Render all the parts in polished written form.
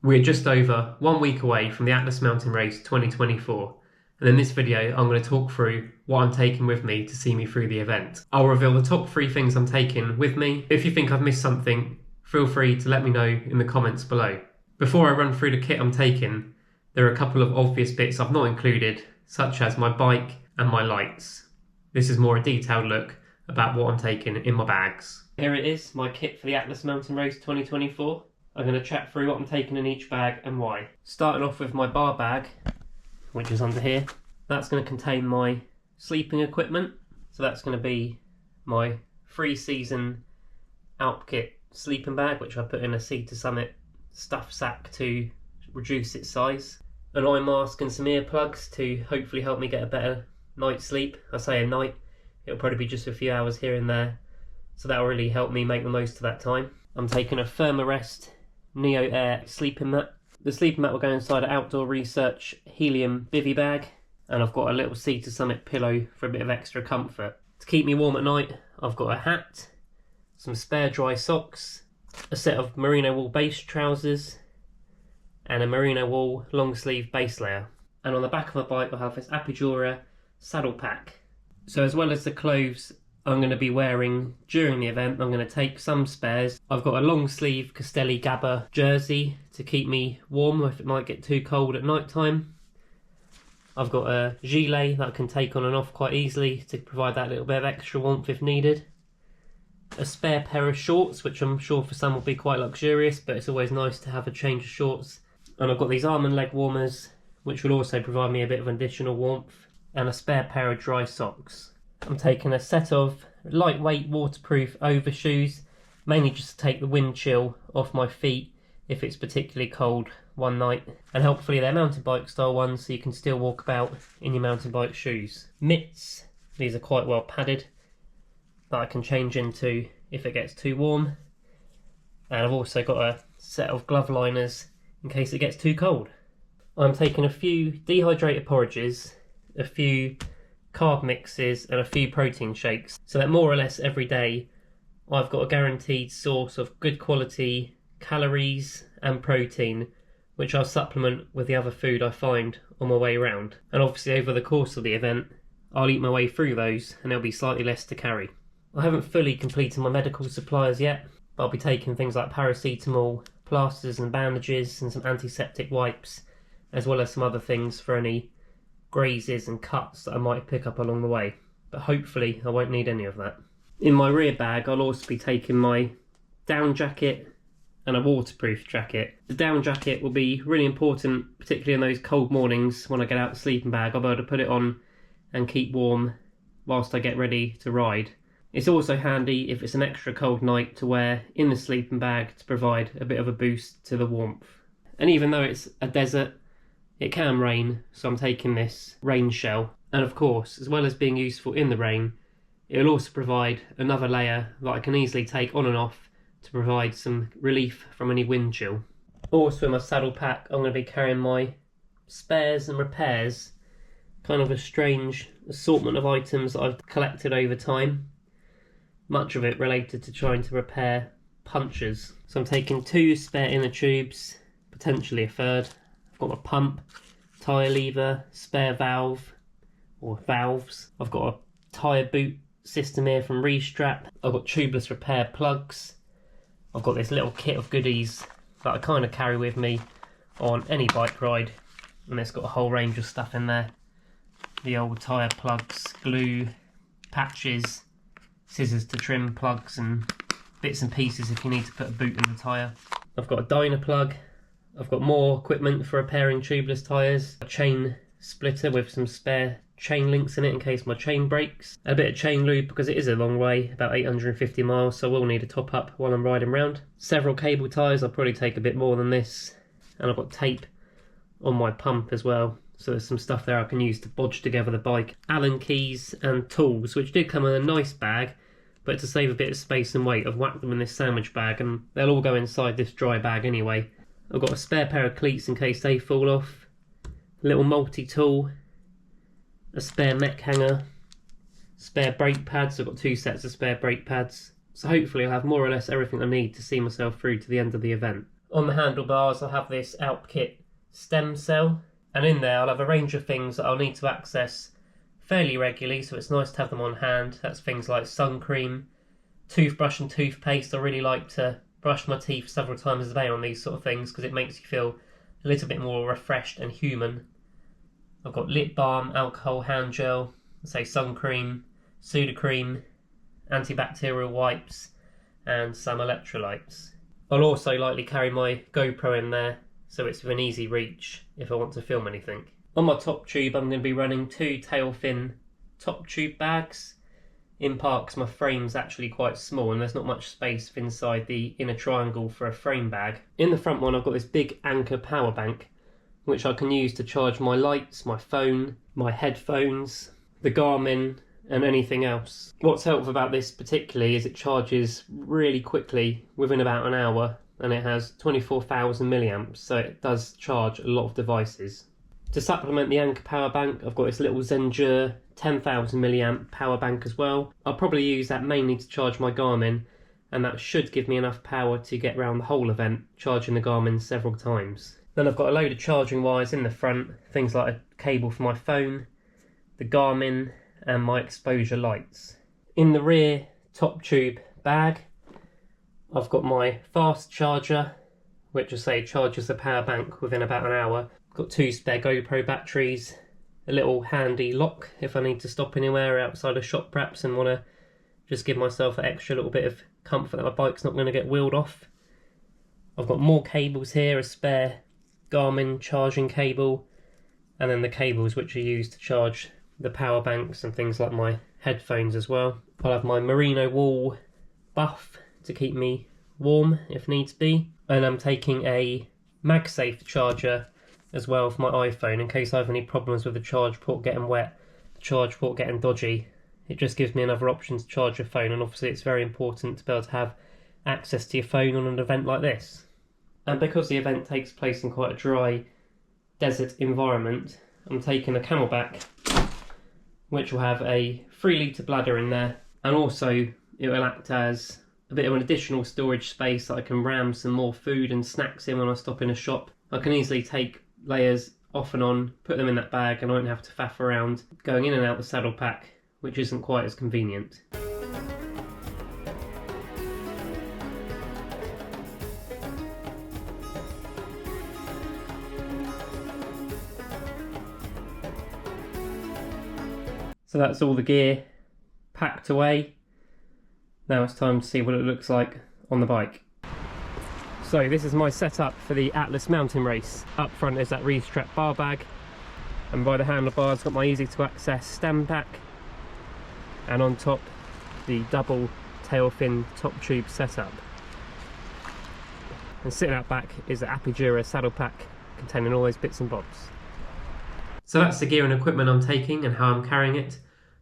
We're just over 1 week away from the Atlas Mountain Race 2024, and in this video I'm going to talk through what I'm taking with me to see me through the event. I'll reveal the top 3 things I'm taking with me. If you think I've missed something, feel free to let me know in the comments below. Before I run through the kit I'm taking, there are a couple of obvious bits I've not included, such as my bike and my lights. This is more a detailed look about what I'm taking in my bags. Here it is, my kit for the Atlas Mountain Race 2024. I'm going to chat through what I'm taking in each bag and why. Starting off with my bar bag, which is under here. That's going to contain my sleeping equipment. So that's going to be my 3-season Alp Kit sleeping bag, which I put in a Sea to Summit stuff sack to reduce its size. An eye mask and some earplugs to hopefully help me get a better night's sleep. I say a night, it'll probably be just a few hours here and there. So that'll really help me make the most of that time. I'm taking a ThermaRest Neo Air sleeping mat. The sleeping mat will go inside an Outdoor Research Helium Bivvy bag, and I've got a little Sea to Summit pillow for a bit of extra comfort. To keep me warm at night, I've got a hat, some spare dry socks, a set of merino wool base trousers, and a merino wool long sleeve base layer. And on the back of my bike I'll have this Apidura saddle pack. So as well as the clothes I'm going to be wearing during the event, I'm going to take some spares. I've got a long sleeve Castelli Gabba jersey to keep me warm if it might get too cold at night time. I've got a gilet that I can take on and off quite easily to provide that little bit of extra warmth if needed. A spare pair of shorts, which I'm sure for some will be quite luxurious, but it's always nice to have a change of shorts. And I've got these arm and leg warmers, which will also provide me a bit of additional warmth, and a spare pair of dry socks. I'm taking a set of lightweight waterproof overshoes, mainly just to take the wind chill off my feet if it's particularly cold one night, and hopefully they're mountain bike style ones so you can still walk about in your mountain bike shoes. Mitts, these are quite well padded, that I can change into if it gets too warm, and I've also got a set of glove liners in case it gets too cold. I'm taking a few dehydrated porridges, a few carb mixes and a few protein shakes, so that more or less every day I've got a guaranteed source of good quality calories and protein, which I'll supplement with the other food I find on my way around. And obviously over the course of the event I'll eat my way through those and there'll be slightly less to carry. I haven't fully completed my medical supplies yet, but I'll be taking things like paracetamol, plasters and bandages and some antiseptic wipes, as well as some other things for any grazes and cuts that I might pick up along the way, but hopefully I won't need any of that. In my rear bag I'll also be taking my down jacket and a waterproof jacket. The down jacket will be really important, particularly in those cold mornings when I get out the sleeping bag. I'll be able to put it on and keep warm whilst I get ready to ride. It's also handy if it's an extra cold night to wear in the sleeping bag to provide a bit of a boost to the warmth. And even though it's a desert, it can rain, so I'm taking this rain shell. And of course, as well as being useful in the rain, it will also provide another layer that I can easily take on and off to provide some relief from any wind chill. Also in my saddle pack I'm going to be carrying my spares and repairs, kind of a strange assortment of items that I've collected over time, much of it related to trying to repair punctures. So I'm taking 2 spare inner tubes, potentially a third. I've got a pump, tyre lever, spare valve, or valves. I've got a tyre boot system here from Restrap. I've got tubeless repair plugs. I've got this little kit of goodies that I kind of carry with me on any bike ride, and it's got a whole range of stuff in there. The old tyre plugs, glue, patches, scissors to trim plugs and bits and pieces if you need to put a boot in the tyre. I've got a dyno plug. I've got more equipment for repairing tubeless tyres, a chain splitter with some spare chain links in it in case my chain breaks, a bit of chain lube because it is a long way, about 850 miles, so I will need a top up while I'm riding around. Several cable ties, I'll probably take a bit more than this, and I've got tape on my pump as well, so there's some stuff there I can use to bodge together the bike. Allen keys and tools, which did come in a nice bag, but to save a bit of space and weight I've whacked them in this sandwich bag, and they'll all go inside this dry bag anyway. I've got a spare pair of cleats in case they fall off, a little multi-tool, a spare mech hanger, spare brake pads. I've got 2 sets of spare brake pads. So hopefully I'll have more or less everything I need to see myself through to the end of the event. On the handlebars I'll have this Alp Kit stem cell, and in there I'll have a range of things that I'll need to access fairly regularly, so it's nice to have them on hand. That's things like sun cream, toothbrush and toothpaste. I really like to brush my teeth several times a day on these sort of things because it makes you feel a little bit more refreshed and human. I've got lip balm, alcohol hand gel, say sun cream, Sudocrem, antibacterial wipes and some electrolytes. I'll also likely carry my GoPro in there so it's within easy reach if I want to film anything. On my top tube I'm going to be running 2 tail fin top tube bags, in part because my frame's actually quite small and there's not much space inside the inner triangle for a frame bag. In the front one I've got this big Anker power bank which I can use to charge my lights, my phone, my headphones, the Garmin and anything else. What's helpful about this particularly is it charges really quickly within about an hour, and it has 24,000 milliamps, so it does charge a lot of devices. To supplement the Anker power bank I've got this little Zendure 10,000 milliamp power bank as well. I'll probably use that mainly to charge my Garmin, and that should give me enough power to get around the whole event, charging the Garmin several times. Then I've got a load of charging wires in the front, things like a cable for my phone, the Garmin and my exposure lights. In the rear top tube bag I've got my fast charger, which I say charges the power bank within about an hour. I've got 2 spare GoPro batteries, a little handy lock if I need to stop anywhere outside a shop perhaps and want to just give myself an extra little bit of comfort that my bike's not going to get wheeled off. I've got more cables here, a spare Garmin charging cable, and then the cables which are used to charge the power banks and things like my headphones as well. I'll have my merino wool buff to keep me warm if needs be, and I'm taking a MagSafe charger as well for my iPhone in case I have any problems with the charge port getting wet, the charge port getting dodgy. It just gives me another option to charge your phone, and obviously it's very important to be able to have access to your phone on an event like this. And because the event takes place in quite a dry desert environment, I'm taking a Camelback which will have a 3 litre bladder in there, and also it will act as a bit of an additional storage space that I can ram some more food and snacks in when I stop in a shop. I can easily take layers off and on, put them in that bag, and I won't have to faff around going in and out the saddle pack, which isn't quite as convenient. So that's all the gear packed away. Now it's time to see what it looks like on the bike. So this is my setup for the Atlas mountain race. Up front is that restrap bar bag, and by the handlebars got my easy to access stem pack, and on top the double tail fin top tube setup. And sitting out back is the Apidura saddle pack containing all those bits and bobs. So that's the gear and equipment I'm taking and how I'm carrying it.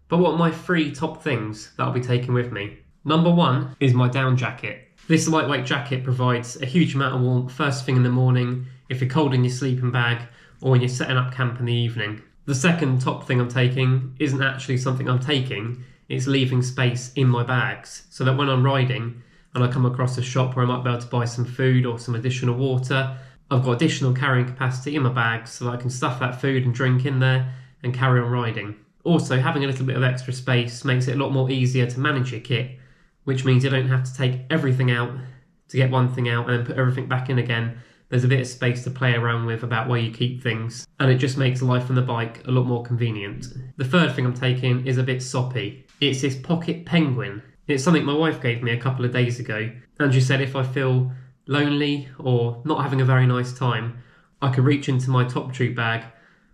But what are my 3 top things that I'll be taking with me? Number 1 is my down jacket. This lightweight jacket provides a huge amount of warmth first thing in the morning, if you're cold in your sleeping bag, or when you're setting up camp in the evening. The second top thing I'm taking isn't actually something I'm taking, it's leaving space in my bags, so that when I'm riding and I come across a shop where I might be able to buy some food or some additional water, I've got additional carrying capacity in my bags so that I can stuff that food and drink in there and carry on riding. Also, having a little bit of extra space makes it a lot more easier to manage your kit, which means you don't have to take everything out to get one thing out and then put everything back in again. There's a bit of space to play around with about where you keep things, and it just makes life on the bike a lot more convenient. The third thing I'm taking is a bit soppy. It's this pocket penguin. It's something my wife gave me a couple of days ago, and she said if I feel lonely or not having a very nice time, I could reach into my top tube bag,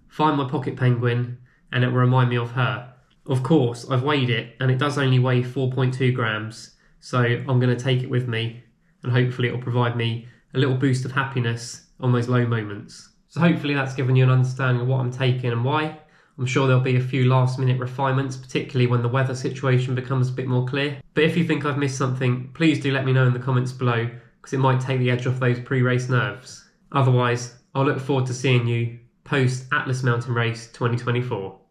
find my pocket penguin, and it will remind me of her. Of course, I've weighed it and it does only weigh 4.2 grams, so I'm going to take it with me and hopefully it will provide me a little boost of happiness on those low moments. So hopefully that's given you an understanding of what I'm taking and why. I'm sure there'll be a few last minute refinements, particularly when the weather situation becomes a bit more clear. But if you think I've missed something, please do let me know in the comments below, because it might take the edge off those pre-race nerves. Otherwise, I'll look forward to seeing you post Atlas Mountain Race 2024.